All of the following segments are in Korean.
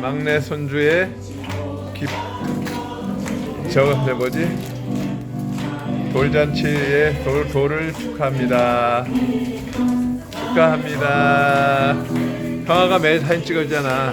막내 손주의 돌잔치의 돌을 축하합니다. 축하합니다. 형아가 매일 사진 찍어주잖아.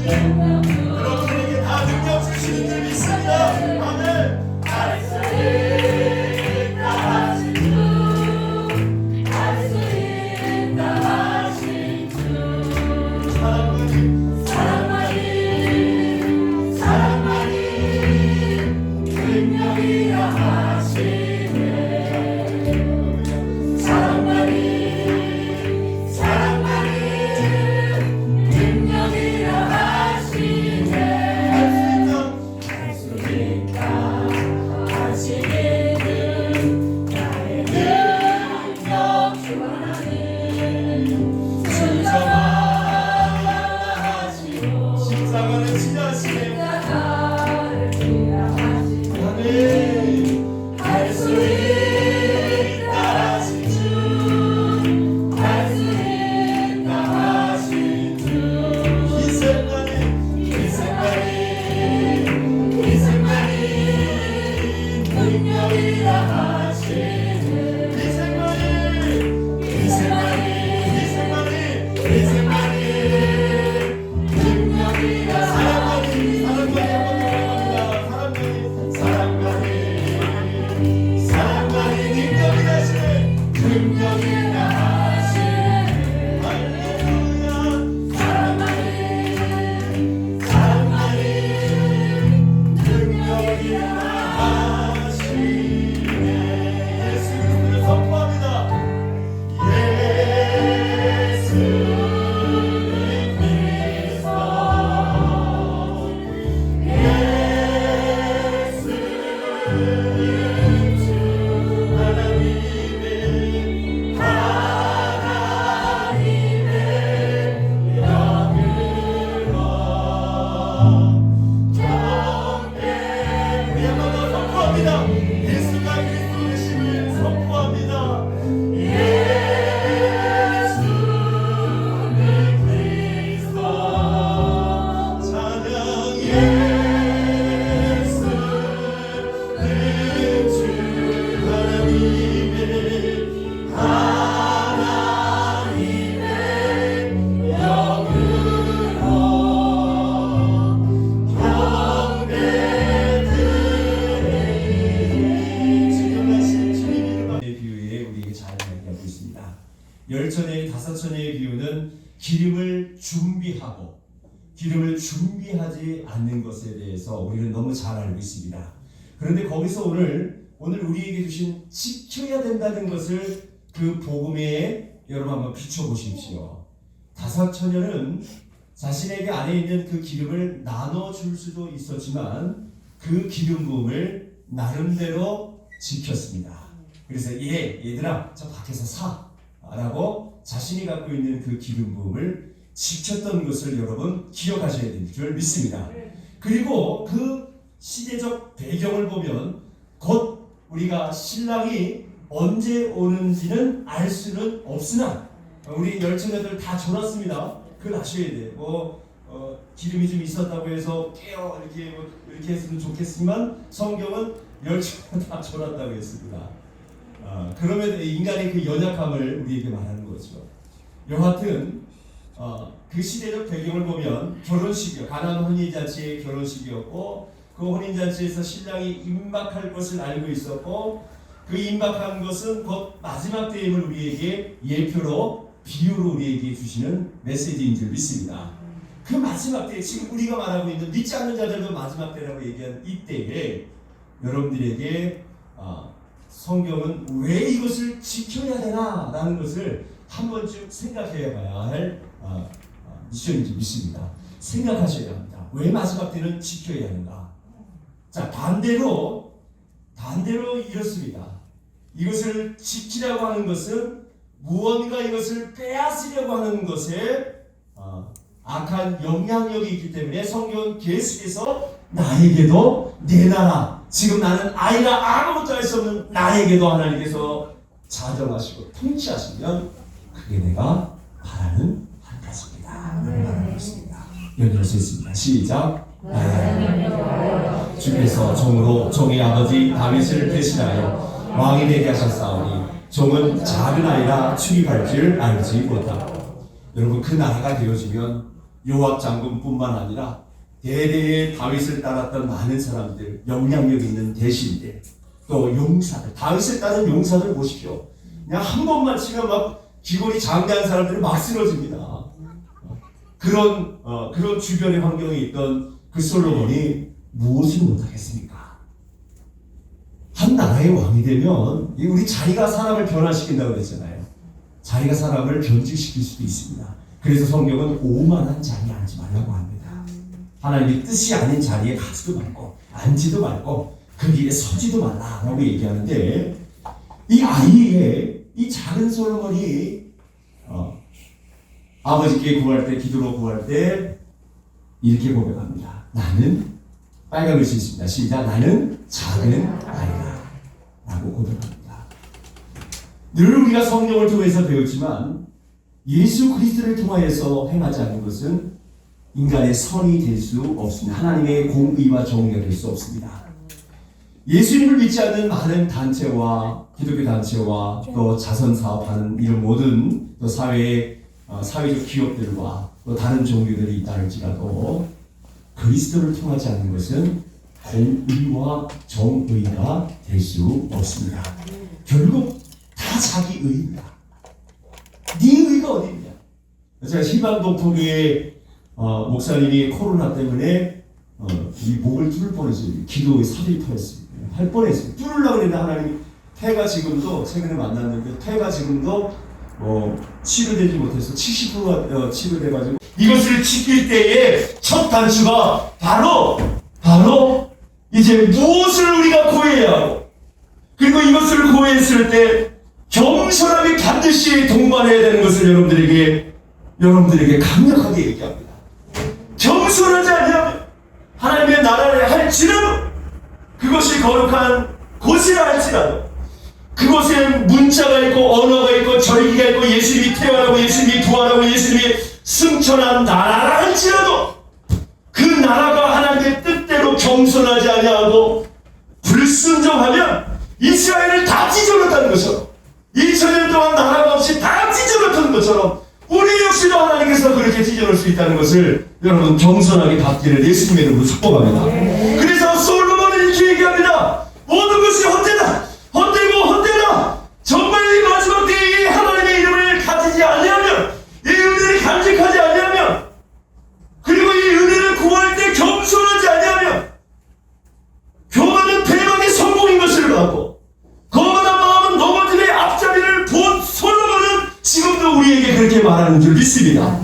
여러분에게 다 능력 주시는 줄 믿습니다. 열처녀의 다섯처녀의 비유는 기름을 준비하지 않는 것에 대해서 우리는 너무 잘 알고 있습니다. 그런데 거기서 오늘 우리에게 주신 지켜야 된다는 것을 그 복음에 여러분 한번 비춰보십시오. 다섯처녀는 자신에게 안에 있는 그 기름을 나눠줄 수도 있었지만 그 기름 부음을 나름대로 지켰습니다. 그래서 얘들아 저 밖에서 사 라고 자신이 갖고 있는 그 기름 부음을 지켰던 것을 여러분 기억하셔야 될 줄 믿습니다. 그리고 그 시대적 배경을 보면 곧 우리가 신랑이 언제 오는지는 알 수는 없으나 우리 열처녀들 다 졸았습니다. 그걸 아셔야 돼. 기름이 좀 있었다고 해서 깨어 이렇게 했으면 좋겠지만 성경은 열처녀 다 졸았다고 했습니다. 그러면 인간의 그 연약함을 우리에게 말하는 거죠. 여하튼 그 시대적 배경을 보면 결혼식이요, 가나안 혼인잔치의 결혼식이었고 그 혼인잔치에서 신랑이 임박할 것을 알고 있었고 그 임박한 것은 곧 마지막 때임을 우리에게 예표로 비유로 우리에게 주시는 메시지인 줄 믿습니다. 그 마지막 때 지금 우리가 말하고 있는 믿지 않는 자들도 마지막 때라고 얘기한 이때에 여러분들에게 성경은 왜 이것을 지켜야 되나 라는 것을 한 번쯤 생각해 봐야 할 미션인 줄 믿습니다. 생각하셔야 합니다. 왜 마지막 때는 지켜야 하는가? 자, 반대로 이렇습니다. 이것을 지키려고 하는 것은 무언가 이것을 빼앗으려고 하는 것에 악한 영향력이 있기 때문에 성경은 계속해서 나에게도 내놔라. 지금 나는 아이가 아무것도 할 수 없는 나에게도 하나님께서 자정하시고 통치하시면 그게 내가 바라는 한 가지입니다. 말하고 있습니다. 연결할 수 있습니다. 시작. 주께서 종으로 종의 아버지 다윗을 대신하여 왕이 되게 하셨사오니 종은 작은 아이라 출입할 줄 알지 못하고. 여러분 그 나라가 되어지면 요압 장군뿐만 아니라 대대의 다윗을 따랐던 많은 사람들, 영향력 있는 대신들, 또 용사들, 다윗을 따른 용사들 보십시오. 그냥 한 번만 치면 막 기골이 장대한 사람들이 막 쓰러집니다. 그런 주변의 환경에 있던 그 솔로몬이 무엇을 못하겠습니까? 한 나라의 왕이 되면 우리 자리가 사람을 변화시킨다고 그랬잖아요. 자리가 사람을 변질시킬 수도 있습니다. 그래서 성경은 오만한 자리에 앉지 말라고 합니다. 하나님의 뜻이 아닌 자리에 가지도 말고 앉지도 말고 그 길에 서지도 말라라고 얘기하는데 이 작은 솔로몬이 아버지께 구할 때, 기도로 구할 때 이렇게 고백합니다. 나는 빨간 글씨 있습니다. 시작. 나는 작은 아이다 라고 고백합니다. 늘 우리가 성경을 통해서 배웠지만 예수 그리스도를 통하여서 행하지 않는 것은 인간의 선이 될 수 없습니다. 하나님의 공의와 정의가 될 수 없습니다. 예수님을 믿지 않는 많은 단체와 기독교 단체와 또 자선 사업하는 이런 모든 또 사회적 기업들과 또 다른 종교들이 있다 할지라도 그리스도를 통하지 않는 것은 공의와 정의가 될 수 없습니다. 결국 다 자기 의입니다. 네 의가 어디 있냐? 제가 희망동포교회 목사님이 코로나 때문에 이 목을 뚫을 뻔했어요. 기도의 삽입 할 뻔했어요. 뚫으려고 했는데 하나님이 폐가 지금도 최근에 만났는데 폐가 지금도 치료되지 못해서 70%가 치료돼가지고 이것을 지킬 때의 첫 단추가 바로 이제 무엇을 우리가 구해야 하고 그리고 이것을 구했을 때 겸손하게 반드시 동반해야 되는 것을 여러분들에게 강력하게 얘기합니다. 겸손하지 않으면 하나님의 나라를 할지라도 그것이 거룩한 곳이라 할지라도 그곳에 문자가 있고 언어가 있고 절기가 있고 예수님이 태어나고 예수님이 부활하고 예수님이 승천한 나라라 할지라도 그 나라가 하나님의 뜻대로 겸손하지 아니하고 불순종하면 이스라엘을 다 찢어놓았다는 것처럼 2000년 동안 나라가 없이 다 찢어놓던 것처럼 우리 역시도 하나님께서 그렇게 찢어놓을 수 있다는 것을 여러분 겸손하게 받기를 예수님의 이름으로 축복합니다. 그래서 솔로몬은 이렇게 얘기합니다. 모든 것이 헛되다. 정말 이 마지막 때에 하나님의 이름을 가지지 아니하면 이 은혜를 간직하지 아니하면 그리고 이 은혜를 구할 때 겸손하지 아니하면 교만은 패망의 성공인 것을 받고 거만한 마음은 넘어짐의 앞잡이를 본 솔로몬은 지금도 우리에게 그렇게 말하는 줄 믿습니다.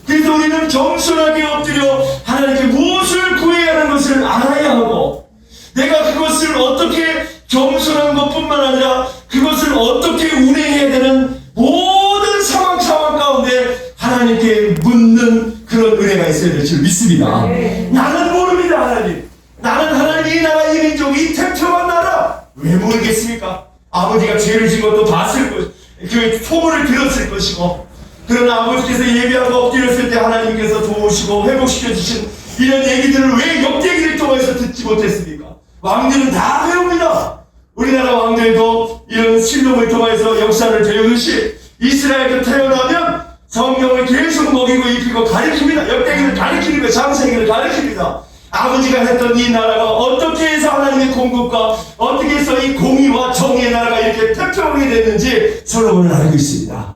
그래서 우리는 겸손하게 엎드려 하나님께 무엇을 구해야 하는 것을 알아야 하고 내가 그것을 어떻게 겸손한 것뿐만 아니라 그것을 어떻게 운행해야 되는 모든 상황 가운데 하나님께 묻는 그런 은혜가 있어야 될 줄 믿습니다. 나는 모릅니다. 하나님. 나는 하나님 이 나라 이 민족 이 태평한 나라 왜 모르겠습니까? 아버지가 죄를 지은 것도 봤을 것, 그 소문을 들었을 것이고 그러나 아버지께서 예배하고 엎드렸을 때 하나님께서 도우시고 회복시켜 주신 이런 얘기들을 왜 역대기를 통해서 듣지 못했습니까? 왕들은 다 배웁니다. 우리나라 왕들도 이런 실록을 통해서 역사를 배우듯이 이스라엘도 태어나면 성경을 계속 먹이고 입히고 가르칩니다. 역대기를 가르칩니다. 장세기를 가르칩니다. 아버지가 했던 이 나라가 어떻게 해서 하나님의 공급과 어떻게 해서 이 공의와 정의의 나라가 이렇게 태평하게 됐는지 솔로몬은 알고 있습니다.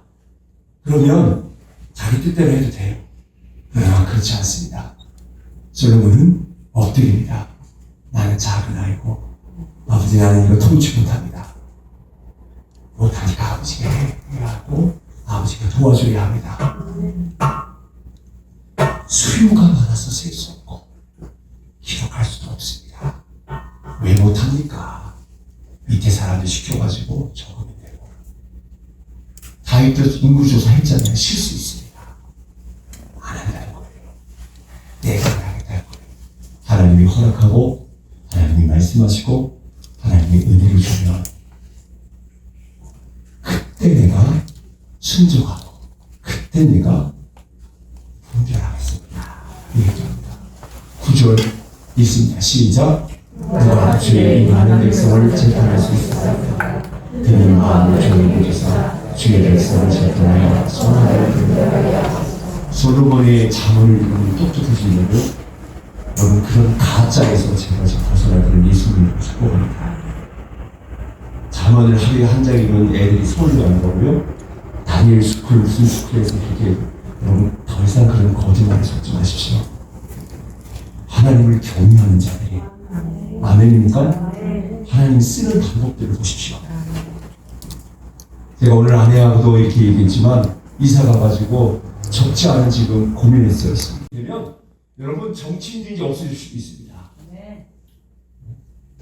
그러면 자기 뜻대로 해도 돼요. 그러나 그렇지 않습니다. 솔로몬은 엎드립니다. 나는 작은 아이고 아버지 나는 이거 통치 못합니다. 못하니까 아버지가 해라고 아버지가 도와줘야 합니다. 수요가 많아서 셀 수 없고 기록할 수도 없습니다. 왜 못합니까? 밑에 사람들 시켜가지고 적으면 되고 다윗도 인구조사 했잖아요. 실수 있습니다. 안 한다는 거예요. 내가 안 하겠다는 거예요. 하나님이 허락하고 하나님이 말씀하시고 하나님의 은혜를 주면 그때 내가 순종하고 그때 내가 분별하겠습니다. 이렇게 합니다. 9절 있습니다. 시작. 누가 주의 이 많은 백성을 재판할 수 있을까? 그는 마음을 종이 부리사 주의 백성을 재판하여 선하게 분별하여 솔로몬의 자문을 읽으면 똑똑해지려고 여러분 그런 가짜에서 제발 좀 벗어나기를 예수님으로 축복합니다. 자문을 하루에 한 장이면 애들이 서울로 가는 거고요. 다니엘 스쿨 무슨 스쿨에서 그렇게 여러분 더 이상 그런 거짓말을 속지 마십시오. 하나님을 경외하는 자들이 아멘입니까? 하나님 쓰는 방법들을 보십시오. 제가 오늘 아내하고도 이렇게 얘기했지만 이사 가가지고 적지 않은 지금 고민했어요. 그러면 여러분 정치인들이 없어질 수도 있습니다.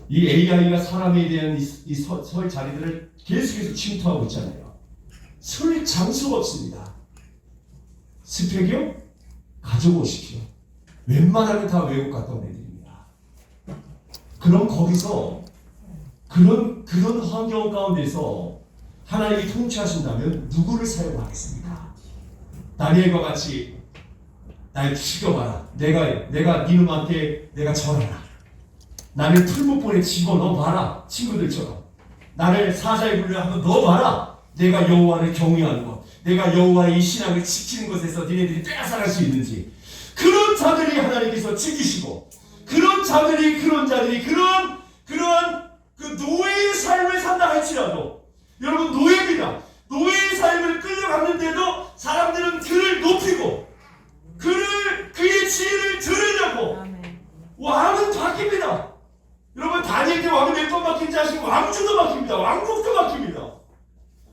이 AI가 사람에 대한 설 자리들을 계속해서 침투하고 있잖아요. 설 장소가 없습니다. 스펙이요? 가져오십시오. 웬만하면 다 외국 갔다 온 애들입니다. 그럼 거기서 그런 환경 가운데서 하나님이 통치하신다면 누구를 사용하겠습니까? 다니엘과 같이 날 죽여봐라. 내가 니놈한테 내가 절하라. 나를 풀무불에 집어넣어봐라. 친구들처럼. 나를 사자의 굴레에 한번 넣어봐라. 내가 여호와를 경외하는 것. 내가 여호와의 이 신앙을 지키는 것에서 니네들이 빼앗아갈 수 있는지. 그런 자들이 하나님께서 지키시고 그런 자들이 그런 그 노예의 삶을 산다 할지라도 여러분 노예입니다. 노예의 삶을 끌려갔는데도 사람들은 그를 높이고 그의 지혜를 들으려고 와 몇 번 막힌 자식 왕주도 막힙니다. 왕국도 막힙니다.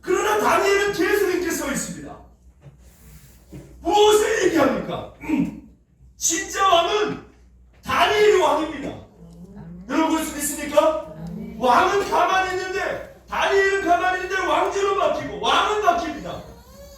그러나 다니엘은 계속 이렇게 서 있습니다. 무엇을 얘기합니까? 진짜 왕은 다니엘이 왕입니다. 여러분 볼 수 있습니까? 왕은 가만히 있는데 다니엘은 가만히 있는데 왕주로 막히고 왕은 막힙니다.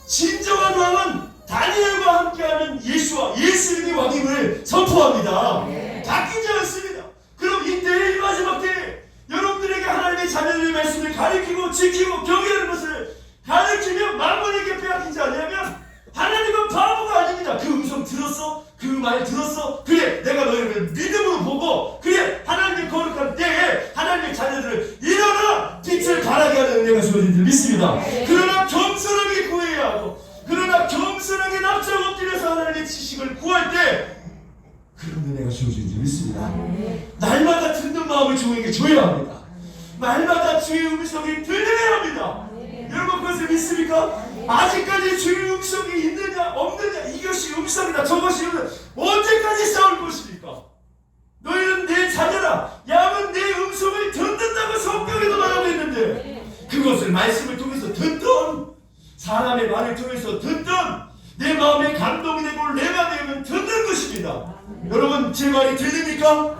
진정한 왕은 다니엘과 함께하는 예수와 예수님이 왕임을 선포합니다. 바뀌지 않습니다. 그럼 이때의 이 마지막 때에 여러분들에게 하나님의 자녀들의 말씀을 가르치고 지키고 경외하는 것을 가르치며 만물에게 빼앗기지 않냐면 하나님은 바보가 아닙니다. 그 음성 들었어? 그 말 들었어? 그래 내가 너희를 믿음으로 보고 그래 하나님의 거룩한 때에 하나님의 자녀들을 일어나 빛을 발하게 하는 은혜가 주어진 줄 믿습니다. 그러나 겸손하게 구해야 하고 그러나 겸손하게 납작 엎드려서 하나님의 지식을 구할 때 그런 은혜가 주어진 줄 믿습니다. 날마다 듣는 마음을 주에게 줘야 합니다. 날마다 주의 음성이 들려야 합니다. 여러분 그것을 믿습니까? 아직까지 주의 음성이 있느냐 없느냐 이것이 음성이다 저것이 음성 언제까지 싸울 것입니까? 너희는 내 자녀라 양은 내 음성을 듣는다고 성경에도 말하고 있는데 그것을 말씀을 통해서 듣던 사람의 말을 통해서 듣던 내 마음에 감동이 되고 내가 되면 듣는 것입니다. 여러분 제 말이 들립니까?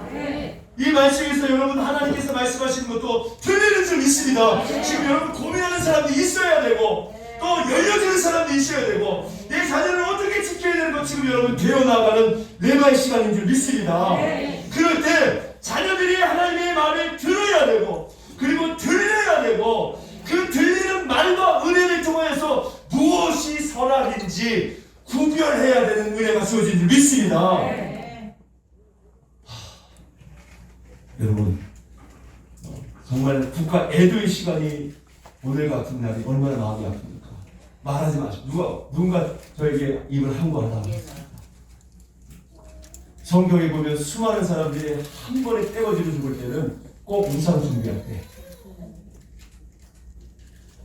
이 말씀에서 여러분 하나님께서 말씀하시는 것도 들리는 줄 믿습니다. 지금 여러분 고민하는 사람도 있어야 되고 또 열려지는 사람도 있어야 되고 내 자녀를 어떻게 지켜야 되는 것 지금 여러분 되어나가는 레마의 시간인 줄 믿습니다. 그럴 때 자녀들이 하나님의 말을 들어야 되고 그리고 들려야 되고 그 들리는 말과 은혜를 통해서 무엇이 선악인지 구별해야 되는 은혜가 주어진 줄 믿습니다. 여러분 정말 국가 애도의 시간이 오늘 같은 날이 얼마나 마음이 아픕니까? 말하지 마시고 누군가 저에게 입을 함구하다 성경에 보면 수많은 사람들이 한 번에 떼거지로 죽을 때는 꼭 우상 숭배할 때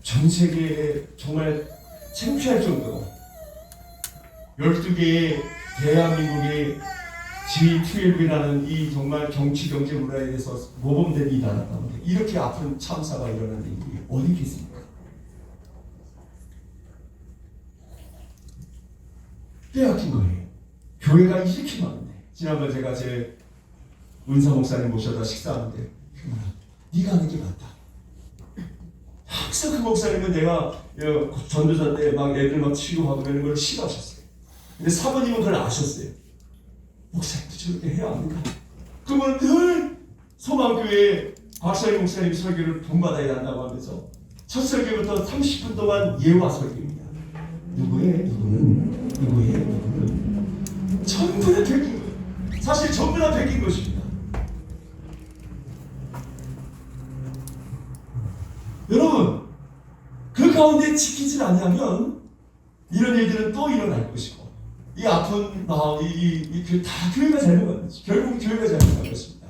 전 세계에 정말 창피할 정도로 12개의 대한민국의 G12이라는 이 정말 정치 경제 문화에 대해서 모범된 이 나라 가운데 이렇게 아픈 참사가 일어나는 일이 어디 있겠습니까? 빼앗긴 거예요. 교회가 이렇게 많은데 지난번 제가 제 은사 목사님 모셔다 식사하는데 네가 하는 게 맞다. 항상 그 목사님은 내가 전도자 때 막 애들 막 치료하고 그러는 걸 싫어하셨어요. 근데 사모님은 그걸 아셨어요. 목사님도 저렇게 해야 합니까? 그러면 늘 소망교회 박사님 목사님 설교를 본받아야 한다고 하면서 첫 설교부터 30분 동안 예화 설교입니다. 누구의 누구는 전부 다 베낀 거예요. 사실 전부 다 베낀 것입니다. 여러분 그 가운데 지키질 않으면 이런 일들은 또 일어날 것이고 이 아픈 마음이 다 교회가 잘못한 거지. 결국 교회가 잘못한 것입니다.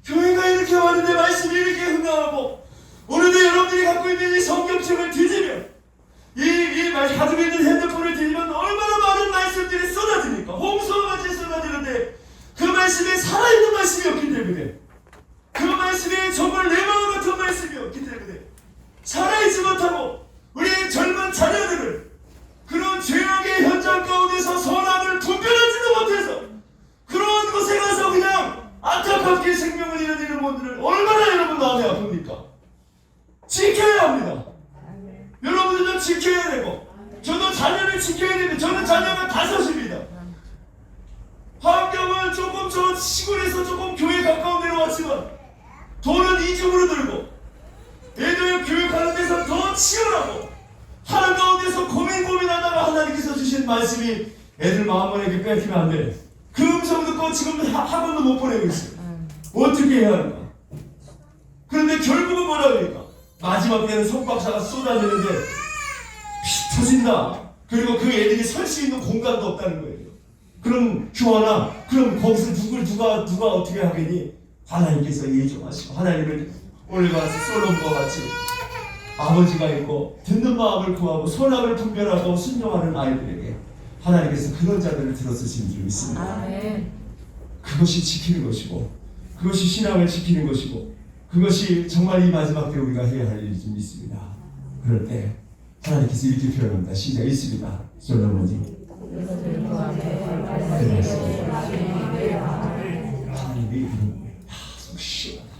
교회가 이렇게 많은데 말씀이 이렇게 흥강하고 오늘도 여러분들이 갖고 있는 이 성경책을 뒤지면 이 가지고 있는 핸드폰을 뒤지면 얼마나 많은 말씀들이 쏟아집니까? 홍수와 같이 쏟아지는데 그 말씀에 살아있는 말씀이 없기 때문에 그 말씀이 정말 내 마음 같은 말씀이 없기 때문에 살아있지 못하고 우리 젊은 자녀들을 그런 죄악의 현장 가운데서 선악을 분별하지도 못해서 그런 곳에 가서 그냥 안타깝게 생명을 잃어버리는 분들은 얼마나 여러분 마음이 아픕니까? 지켜야 합니다. 여러분들도 지켜야 되고 저도 자녀를 지켜야 되는데 저는 자녀가 5입니다. 환경은 조금 저 시골에서 조금 교회 가까운 데로 왔지만 돈은 이중으로 들고 애들 교육하는 데서 더 치열하고 하는 가운데서 고민하다가 하나님께서 주신 말씀이 애들 마음만에게 뺏기면 안 돼. 그 음성 듣고 지금 학원도 못 보내고 있어요. 어떻게 해야 할까? 그런데 결국은 뭐라 그러니까 마지막 때는 석박사가 쏟아지는데 피 터진다. 그리고 그 애들이 설 수 있는 공간도 없다는 거예요. 그럼 교환아 그럼 거기서 누가 어떻게 하겠니? 하나님께서 예정하시고 하나님을 오늘 같이 솔로몬과 같이 아버지가 있고 듣는 마음을 구하고 선악을 분별하고 순종하는 아이들에게 하나님께서 그런 자들을 들어주신 줄 믿습니다. 그것이 지키는 것이고, 그것이 신앙을 지키는 것이고, 그것이 정말 이 마지막 때 우리가 해야 할 일이 좀 있습니다. 그럴 때 하나님께서 이렇게 표현합니다. 시작 있습니다. 솔로몬이 하나님이 이런 거예요. 속 시원하다.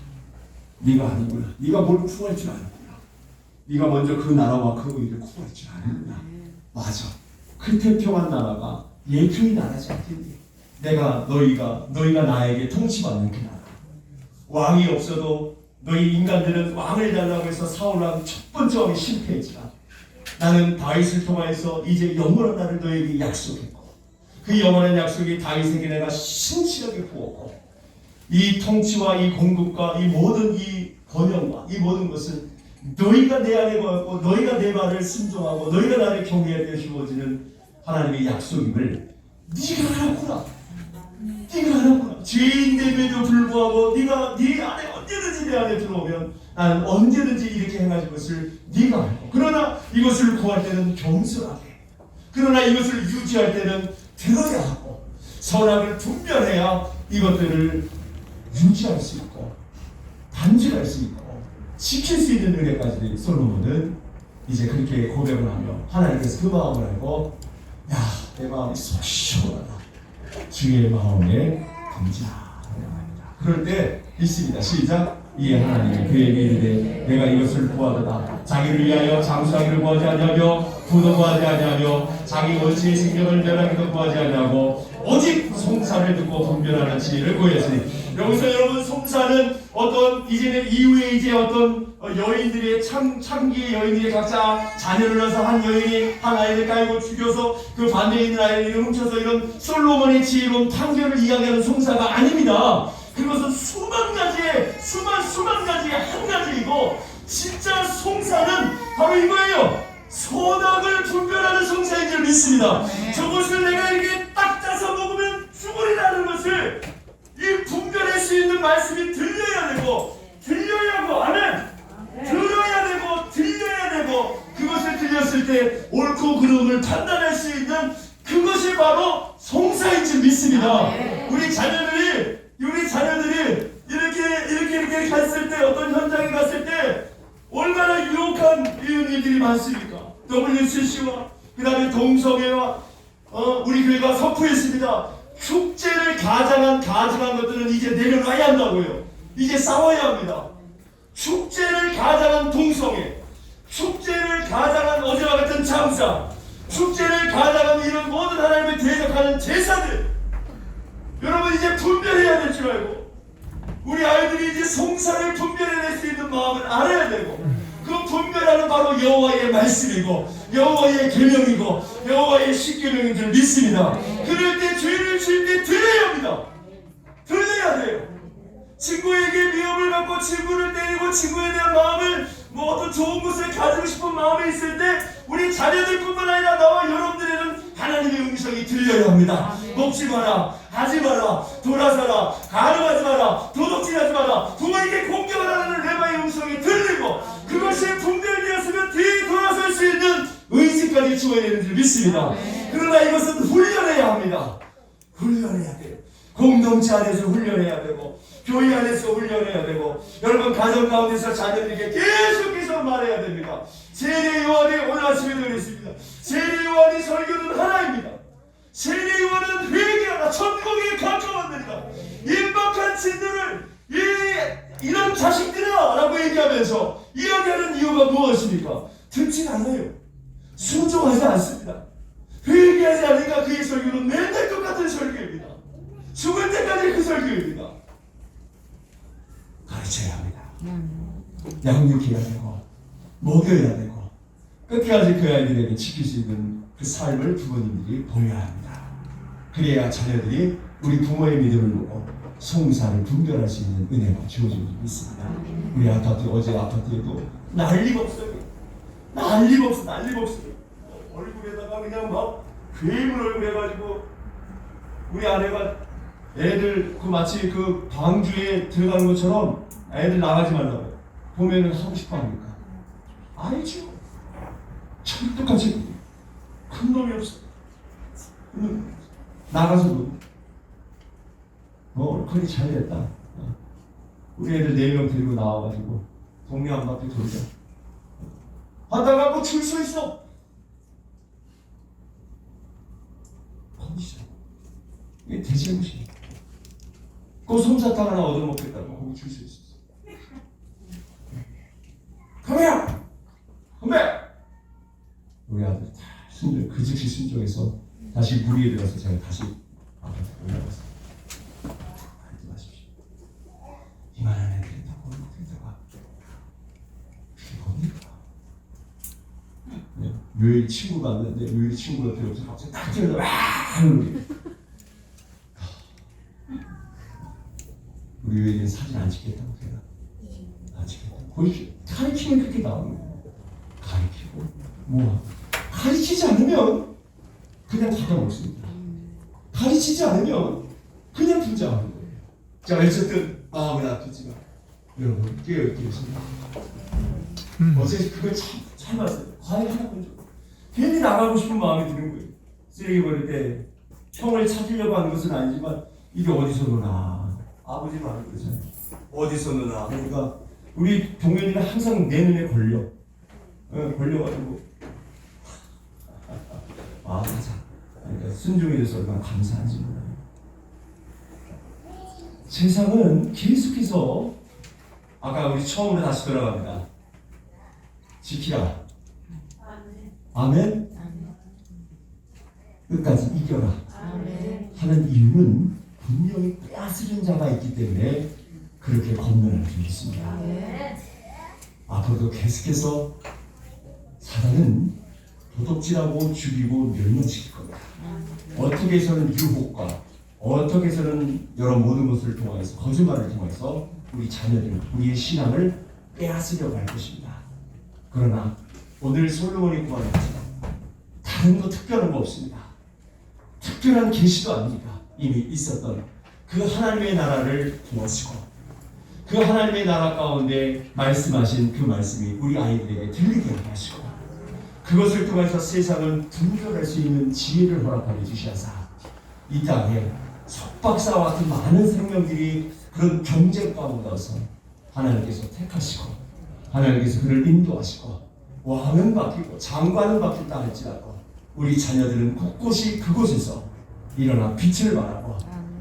네가 아니구나. 네가 뭘 구할 줄 아는구나. 네가 먼저 그 나라와 그 의를 구할 줄 아는구나. 맞아. 그 태평한 나라가 예표의 나라지 않겠니? 너희가 나에게 통치받는 그 나라. 왕이 없어도 너희 인간들은 왕을 달라고 해서 사울왕 첫 번째 왕이 실패했지만 나는 다윗을 통하여서 이제 영원한 나를 너에게 약속했고 그 영원한 약속이 다윗에게 내가 신실하게 부었고 이 통치와 이 공급과 이 모든 이 번영과 이 모든 것은 너희가 내 안에 거하고 너희가 내 말을 순종하고 너희가 나를 경외하게 되어 주어지는 하나님의 약속임을 네가 알았구나. 네가 알았구나. 죄인됨에도 불구하고 네가 네 안에 언제든지 내 안에 들어오면 나는 언제든지 이렇게 행할 것을 네가 알고 그러나 이것을 구할 때는 겸손하게 그러나 이것을 유지할 때는 들어야 하고 선악을 분별해야 이것들을 유지할 수 있고 단절할 수 있고 지킬 수 있는 은혜까지 솔로몬은 이제 그렇게 고백을 하며 하나님께서 그 마음을 알고 야, 내 마음이 속 시원하다. 주의 마음에 든지라. 그럴 때 있습니다. 시작. 이에 하나님이 그에게 이르되 내가 이것을 구하도다. 자기를 위하여 장수하기를 구하지 아니하며 부도 구하지 아니하며 자기 원수의 생명을 멸하기도 구하지 아니하고 오직 송사를 듣고 분별하는 지혜를 구했으니 여기서 여러분 송사는 어떤 이제는 이후에 이제 어떤 여인들의 참기의 여인들이 각자 자녀를 낳아서 한 여인이 한 아이를 깔고 죽여서 그 반대에 있는 아이를 훔쳐서 이런 솔로몬의 지혜로운 판결을 이야기하는 송사가 아닙니다. 그것은 수만 가지의 한 가지이고 진짜 송사는 바로 이거예요. 선악을 분별하는 송사인 줄 믿습니다. 저것을 내가 이렇게 딱 짜서 먹으면 죽으리라는 것을 이 분별할 수 있는 말씀이 들려야 되고 들려야 하고 아멘 들어야 되고 들려야 되고 그것을 들렸을 때 옳고 그름을 판단할 수 있는 그것이 바로 송사인 줄 믿습니다. 우리 자녀들이 이렇게 갔을 때 어떤 현장에 갔을 때 얼마나 유혹한 이런 일들이 많습니까? WCC와 그 다음에 동성애와 우리 교회가 선포했습니다. 축제를 가장한 것들은 이제 내려놔야 한다고요. 이제 싸워야 합니다. 축제를 가장한 동성애, 축제를 가장한 어제와 같은 장사, 축제를 가장한 이런 모든 하나님을 대적하는 제사들 여러분 이제 분별해야 될 줄 알고 우리 아이들이 이제 송사를 분별해낼 수 있는 마음을 알아야 되고 그 분별하는 바로 여호와의 말씀이고 여호와의 계명이고 여호와의 십계명인 줄 믿습니다. 그럴 때 죄를 지을 때 들려야 합니다. 들려야 돼요. 친구에게 미움을 받고 친구를 때리고 친구에 대한 마음을 뭐 어떤 좋은 것을 가지고 싶은 마음이 있을 때 우리 자녀들뿐만 아니라 나와 여러분들에는 하나님의 음성이 들려야 합니다. 먹지 마라, 하지 마라, 돌아서라, 가늠하지 마라, 도둑질하지 마라, 부모에게 공경하라는 레바의 음성이 들리고 그것이 분별되었으면 뒤에 돌아설 수 있는 의지까지 주어야 되는 줄 믿습니다. 그러나 이것은 훈련해야 합니다. 훈련해야 돼요. 공동체 안에서 훈련해야 되고 교회 안에서 훈련해야 되고 여러분 가정 가운데서 자녀들에게 계속해서 말해야 됩니다. 세례 요한이 오늘 아침에 그랬습니다. 세례 요한이 설교는 하나입니다. 세례 요한은 회개하라 천국에 가까웠느니라. 임박한 진들을 이런 자식들아 라고 얘기하면서 이야기하는 이유가 무엇입니까? 듣지 않아요. 순종하지 않습니다. 회개하지 않으니까 그의 설교는 맨날 똑같은 설교입니다. 죽을 때까지 그 설교입니다. 가르쳐야 합니다. 양육해야 되고 먹여야 되고 끝까지 그 아이들에게 지킬 수 있는 그 삶을 부모님들이 보여야 합니다. 그래야 자녀들이 우리 부모의 믿음을 보고 송사를 분별할 수 있는 은혜가 주어지는 줄 믿습니다. 우리 어제 아파트에도 난리가 없어요. 난리가 없어요. 얼굴에다가 그냥 막 괴물 얼굴 해가지고 우리 아내가 애들 마치 그 방주에 들어가는 것처럼 애들 나가지 말라고 보면은 하고 싶어 합니까? 아니죠. 철떡같이 큰 놈이 없어. 나가서도 얼큰이 잘 됐다. 우리 애들 4명 데리고 나와가지고 동네 한 바퀴 돌자. 하다가 뭐 줄 서 있어. 컨디션. 이게 대제무시. 그 솜사탕 하나 얻어먹겠다고 거기 줄 서 있었어. 가메야! 건배! 우리 아들 다 순종, 그 즉시 순종해서 다시 무리에 들어서 제가 다시 아파트 올라가서 말씀하십시오. 이만한 애들이 다 어디다가 그게 뭡니까? 묘일 친구가 왔는데 묘일 친구 옆에 없어서 갑자기 딱 뛰어서 와 하는 우리 묘일은 사진 안 찍겠다고 제가 안 찍겠다고 보십시오. 가르치면 그렇게 나오는 거예요. 가르치고 뭐 가르치지 않으면 그냥 닫아먹습니다. 가르치지 않으면 그냥 등장하는 거예요. 자, 어쨌든 마음은 아프지만 여러분 깨어있겠습니다. 어제 그걸 참 봤어요. 과외 하나 본 적. 괜히 나가고 싶은 마음이 드는 거예요. 쓰레기 버릴 때 형을 찾으려고 하는 것은 아니지만 이게 어디서 노나 아버지 말을 그러잖아요. 어디서 노나 그러니까 우리 동현이는 항상 내 눈에 걸려가지고 맞아. 그러니까 순종에 대해서 얼마나 감사한지 몰라요. 세상은 계속해서 아까 우리 처음으로 다시 돌아갑니다. 지키라. 아멘. 끝까지 이겨라. 하는 이유는 분명히 빼앗으는 자가 있기 때문에 그렇게 건면할 수 있습니다. 앞으로도 계속해서 사단은 도둑질하고 죽이고 멸망시킬 겁니다. 어떻게 해서는 유혹과 어떻게 해서는 여러 모든 것을 통해서 거짓말을 통해서 우리 자녀들, 우리의 신앙을 빼앗으려고 할 것입니다. 그러나 오늘 솔로몬이 구하는 것은 다른 거 특별한 거 없습니다. 특별한 계시도 아닙니다. 이미 있었던 그 하나님의 나라를 보시고 그 하나님의 나라 가운데 말씀하신 그 말씀이 우리 아이들에게 들리게 하시고 그것을 통해서 세상을 분별할 수 있는 지혜를 허락하여 주시옵사. 이 땅에 속박사와 같은 많은 생명들이 그런 경쟁 가운데서 하나님께서 택하시고 하나님께서 그를 인도하시고 왕은 바뀌고 장관은 바뀐다 할지라도 우리 자녀들은 곳곳이 그곳에서 일어나 빛을 발하고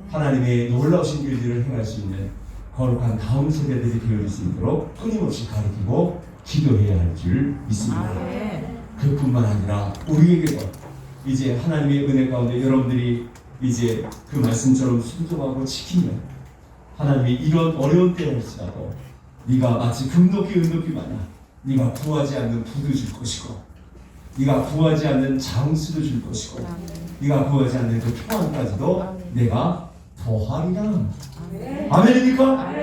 하나님의 놀라우신 일들을 행할 수 있는 거룩한 다음 세대들이 되어질 수 있도록 끊임없이 가르치고 기도해야 할 줄 믿습니다. 그뿐만 아니라 우리에게도 이제 하나님의 은혜 가운데 여러분들이 이제 그 말씀처럼 순종하고 지키면 하나님이 이런 어려운 때일지라도 네가 마치 금높이 은높이 마냥 네가 구하지 않는 부도 줄 것이고 네가 구하지 않는 장수도 줄 것이고 네가 구하지 않는 그 평안까지도 내가 더하리라. 아멘입니까?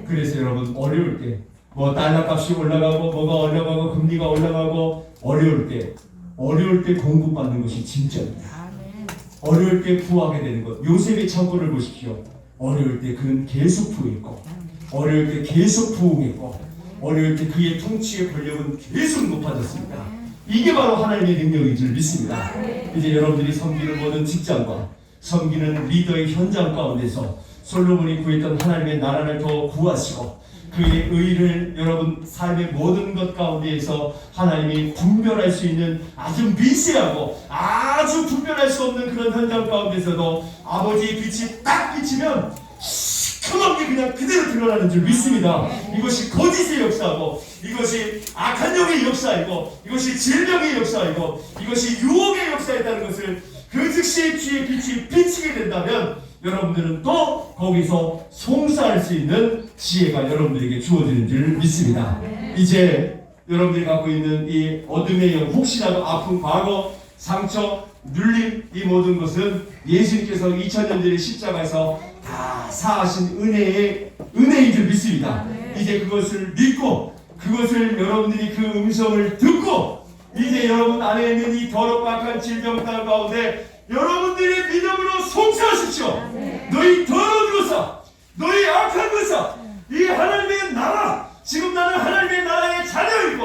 그래서 여러분 어려울 때 뭐 달러값이 올라가고 뭐가 올라가고 금리가 올라가고 어려울 때 공급받는 것이 진짜입니다. 어려울 때 구하게 되는 것. 요셉의 창고를 보십시오. 어려울 때 그는 계속 부했고 어려울 때 계속 부흥했고 어려울 때 그의 통치의 권력은 계속 높아졌습니다. 이게 바로 하나님의 능력인 줄 믿습니다. 이제 여러분들이 섬기는 모든 직장과 섬기는 리더의 현장 가운데서 솔로몬이 구했던 하나님의 나라를 더 구하시고 그의 의를 여러분 삶의 모든 것 가운데에서 하나님이 분별할 수 있는 아주 미세하고 아주 분별할 수 없는 그런 현장 가운데서도 아버지의 빛이 딱 비치면 시커멓게 그냥 그대로 드러나는 줄 믿습니다. 이것이 거짓의 역사고 이것이 악한 영의 역사이고 이것이 질병의 역사이고 이것이 유혹의 역사이다는 것을 그 즉시 주의 빛이 비치게 된다면 여러분들은 또 거기서 송사할 수 있는 지혜가 여러분들에게 주어지는 줄 믿습니다. 이제 여러분들이 갖고 있는 이 어둠의 영, 혹시라도 아픈 과거, 상처, 눌림, 이 모든 것은 예수님께서 2000년 전에 십자가에서 다 사하신 은혜인 줄 믿습니다. 이제 그것을 믿고 그것을 여러분들이 그 음성을 듣고 이제 여러분 안에 있는 이 더럽고 악한 질병 땅 가운데 여러분들의 믿음으로 송사하십시오. 너희 더러운 것아, 너희 악한 것아, 이 하나님의 나라, 지금 나는 하나님의 나라의 자녀이고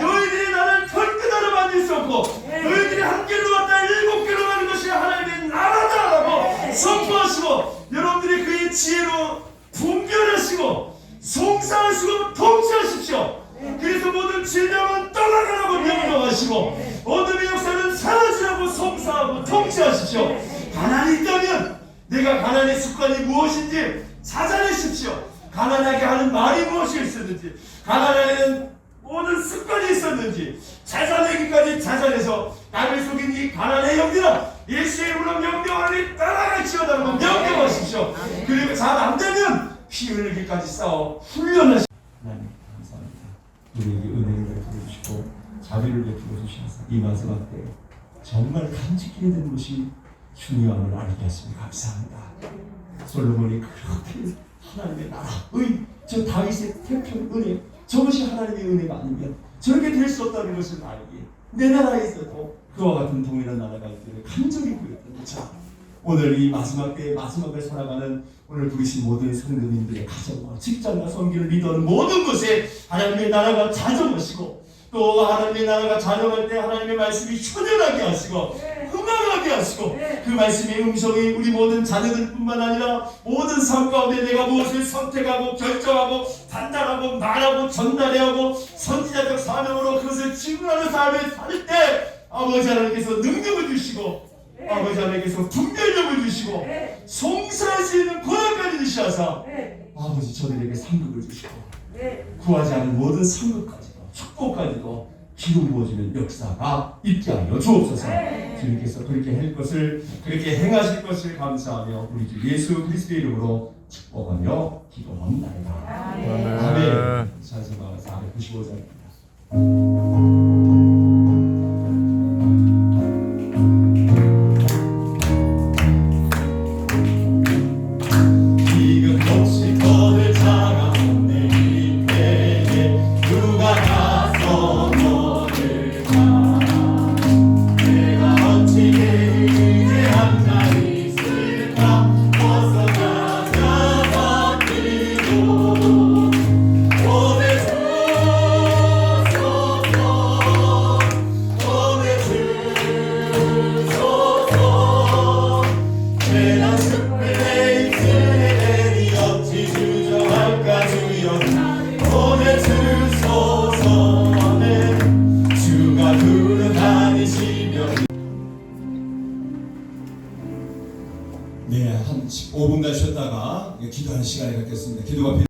너희들이 나를 털끝하러 만들 수 없고 너희들이 한 길로 왔다 7개로 가는 것이 하나님의 나라다라고 선포하시고 여러분들이 그의 지혜로 분별하시고 송사하시고 통치하십시오. 그래서 모든 질병은 떠나가라고 명령하시고 어둠의 역사는 사라지라고 송사하고 통치하십시오. 가난이 있다면 내가 가난의 습관이 무엇인지 찾아내십시오. 가난하게 하는 말이 무엇이 있었는지, 가난하는 모든 습관이 있었는지 찾아내기까지 찾아내서 나를 속인 이 가난의 영들아, 예수의 이름으로 명령하니 따라갈지어다라고 명령하십시오. 그리고 잘 안되면 피 흘리기까지 싸워 훈련하십시오. 하나님 감사합니다. 우리에게 은혜를 베풀어 주시고 자비를 베풀어 주셔서 이 마지막 때 정말 간직해야 되는 것이 중요함을 알게 하시니 감사합니다. 솔로몬이 그렇게 하나님의 나라의 저 다윗의 태평 은혜, 저것이 하나님의 은혜가 아니면 저렇게 될 수 없다는 것을 알기에 내 나라에서도 그와 같은 동일한 나라가 있기를 간절히 구했던 자, 오늘 이 마지막 때의 마지막을 살아가는 오늘 부르신 모든 성도님들의 가정과 직장과 섬기를 리더하는 모든 곳에 하나님의 나라가 자정하시고 또 하나님의 나라가 자정할 때 하나님의 말씀이 현현하게 하시고 흥망하게 하시고 그 말씀의 음성이 우리 모든 자녀들뿐만 아니라 모든 삶 가운데 내가 무엇을 선택하고 결정하고 판단하고 말하고 전달해야 하고 선지자적 사명으로 그것을 증언하는 삶을 살 때 아버지 하나님께서 능력을 주시고 아버지 하나님께서 분별력을 주시고 송사할 수 있는 권한까지 주시어서 아버지 저들에게 상급을 주시고 구하지 않은 모든 상급까지도 축복까지도 기름 부어주는 역사가 있게 하여 주옵소서. 주님께서 그렇게 할 것을, 그렇게 행하실 것을 감사하며 우리 주 예수 그리스도의 이름으로 축복하며 기도합니다. 아멘. 찬송가 495장입니다. 네, 한 15분간 쉬었다가 기도하는 시간을 갖겠습니다. 기도가